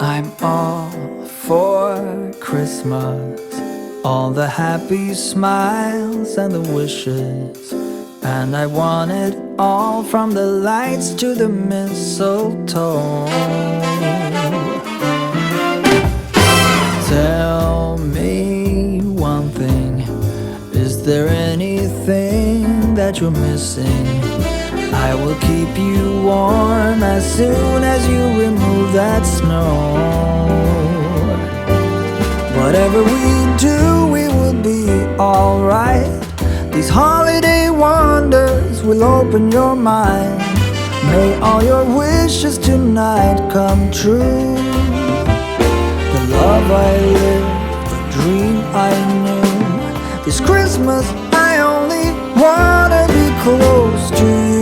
I'm all for Christmas, all the happy smiles and the wishes, and I want it all, from the lights to the mistletoe. Tell me one thing, is there anything that you're missing? I will keep you warm as soon as you remove that snow. Whatever we do, we will be alright. These holiday wonders will open your mind. May all your wishes tonight come true. The love I lived, the dream I knew. This Christmas I only wanna be close to you.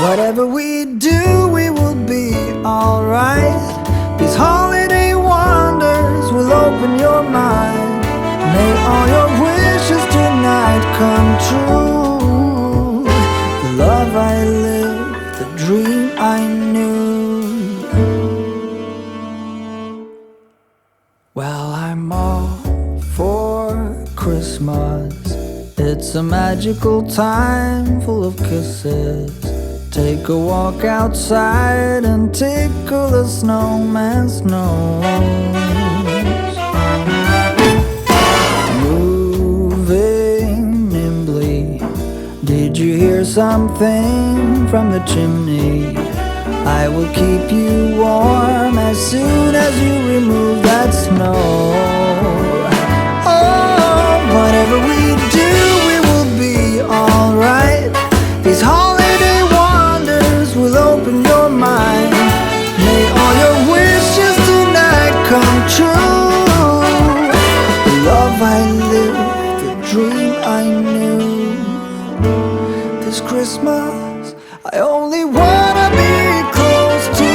Whatever we do, we will be alright. These holiday wonders will open your mind. May all your wishes tonight come true. The love I lived, the dream I knew. Well, I'm all for Christmas. It's a magical time full of kisses. Take a walk outside and tickle the snowman's nose. Moving nimbly, did you hear something from the chimney? I will keep you warm as soon as you remove that snow. Oh, whatever we do, we will be alright. These holiday wonders will open your mind. May all your wishes tonight come true. The love I lived, the dream I knew. This Christmas I only wanna be close to you.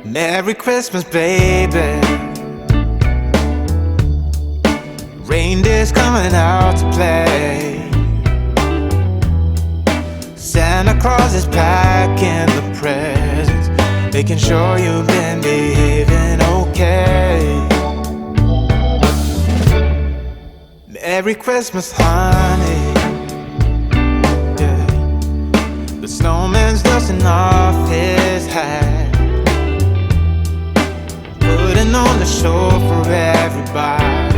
Merry Christmas, baby. Reindeer's coming out to play. Santa Claus is packing the presents, making sure you've been behaving okay. Merry Christmas, honey. Yeah. The snowman's dusting off his hat, putting on the show for everybody,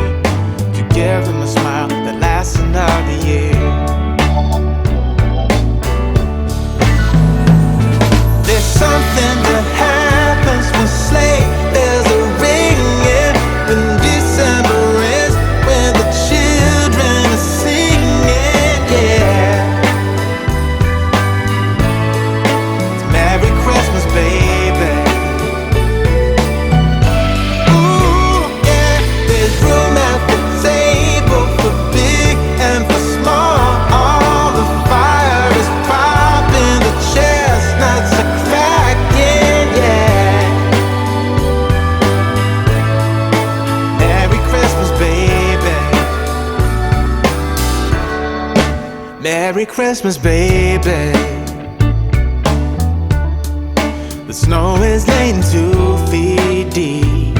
to give them a smile that lasts another year. There's something that happens when sleigh bells are ringing, when December ends, when the children are singing, yeah. It's Merry Christmas, baby. Room at the table for big and for small. All the fire is popping, the chestnuts are cracking, yeah. Merry Christmas, baby. Merry Christmas, baby. The snow is laying 2 feet deep.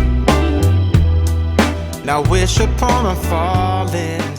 Now wish upon a falling